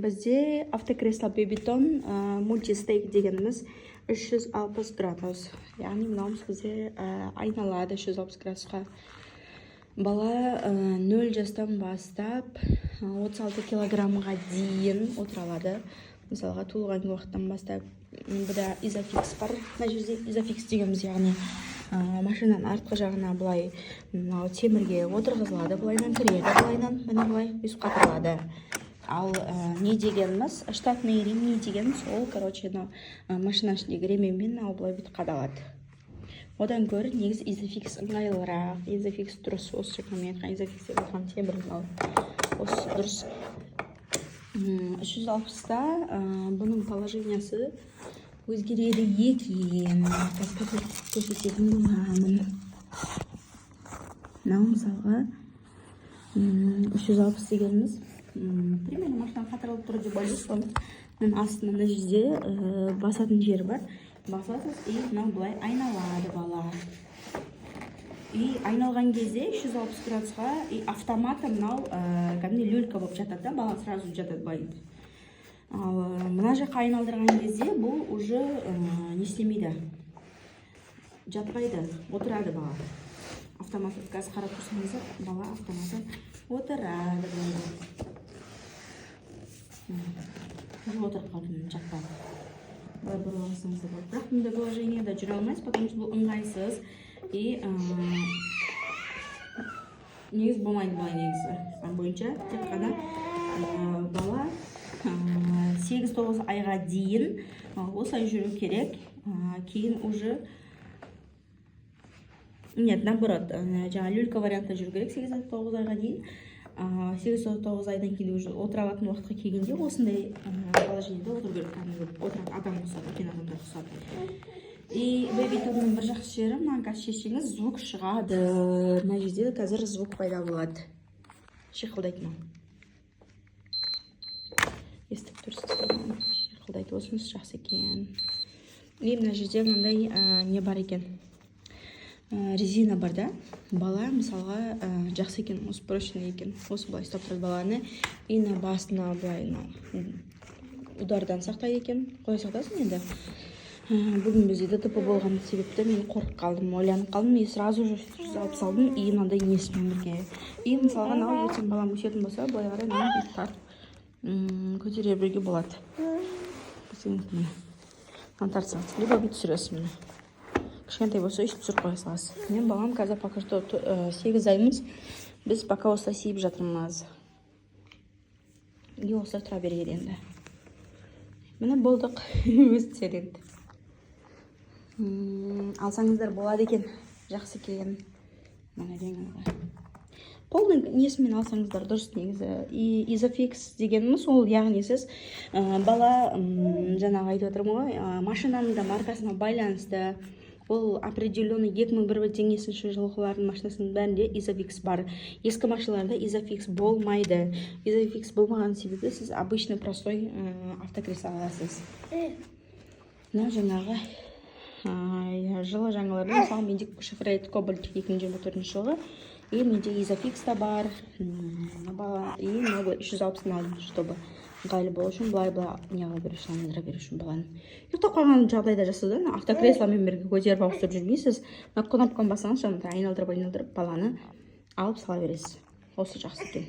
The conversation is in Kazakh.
бізде автокресло бебетон мультистейк дегеніміз 360 градус. Яғни мынауымыз бізде айналады 360 градусқа. Бала 0 жастан бастап 36 килограммға дейін отыра алады. Мысалға туылған уақыттан бастап бұда изофикс бар. Мына жерде изофикс дегеніміз, яғни машинаның артқы жағына былай темірге отырғызылады, былайынан кіреді, былайынан міне былай өсіп қатырылады. Ал не дегеніміз, штатный ремень дегеніміз, ол машина ішіндегі ремеймен былай бүйтіп қадалады. Одан гөрі негіз изофикс ыңғайлырақ, изофикс дұрыс. Осы мен айтқан изофикс деп отырған темір осы дұрыс. 360-та бұның положениясы өзгереді екен. Көрсететін боламын. Мынау мысалға 360 дегеніміз примерно машина қатырылып тұр деп ойлайсыз. Мен астында мына жерде басатын жері бар. Басасыз, и мынау былай айналады бала. И айналған кезде 360 градусқа и автоматы мынау кәдімгі люлька болып жатады да, бала сразу жатады былай. Ал мына жаққа айналдырған кезде бұл уже не істемейді, жатпайды, отырады бала. Автоматы қазір қарап тұрсаңыздар, бала автоматы отырады. Отырып қалды, жатпады. Былай бұрыласыңыздар болады. Бірақ мұндай положениеда жүре алмайсыз, потому что бұл ыңғайсыз. И негіз болмайды былай негізі. Сан бойынша тек қана бала 8-9 айға дейін осылай жүру керек. Кейін уже нет, наоборот, жаңа люлька вариантта жүру керек 8-9 айға дейін. 8-9 айдан кейін уже отыра алатын уақытқа келгенде осындай положениеде отыру керек. Отыратын адам құсады, үлкен адамдар құсады. И бебетонның бір жақсы жері, мына қазір шешсеңіз, звук шығады. Мына жерде қазір звук пайда болады. Шиқылдайды. Естіп тұрсыздар, шиқылдайды. Осыныз жақсы екен. И мына жерде мынандай не бар екен? Резина бар да. Бала мысалға жақсы екен, осы прочный екен. Осы былай ұстап тұрады баланы. И басына былай удардан сақтайды екен. Қой сақтасын енді. Бүгін бізде ДТП болған себепті мен қорқып қалдым, ойланып қалдым. И сразу же алып салдым, и мынандай несімен бірге. И мысалға мынау ертең балам өсетін болса, былай қарай мынау бүйтіп көтере беруге болады. Мына тартсаңыз, либо бүйтіп түсіресіз міне. Кішкентай болса үйтіп түсіріп қоя саласыз. Мен балам қазір пока что 8 айымыз. Біз пока осылай сиіп жатырмыз. И осылай тұра береді енді. Міне болдық, өз түсер енді. Алсаңыздар болады екен, жақсы екен. Мына реңі. Полный несімен алсаңыздар дұрыс негізі. И изофикс дегеніміз ол, яғни сіз бала жаңағы айтып отырмын ғой, машинаның да маркасына байланысты. Бұл определенный 2001 теңгесінші жылғылардың машинасының бәрінде изофикс бар. Ескі машиналарда изофикс болмайды. Изофикс болмаған себебі сіз обычный простой автокресло аласыз. Мына жаңағы жылы жаңаларды, мысалы менде Chevrolet Cobalt 2024 жылғы. И менде изофикс та бар. И 360-ны алдым, чтобы ыңғайлы болу үшін, былай-былай неғыл беру үшін, айналдыра беру үшін баланы. Ұйықтап қалған жағдайда жасаудан автокресломен бірге көтеріп ауыстырып жүрмейсіз. Кнопканы бассаңыз, айналдырып баланы алып сала бересіз. Осы жақсы екен.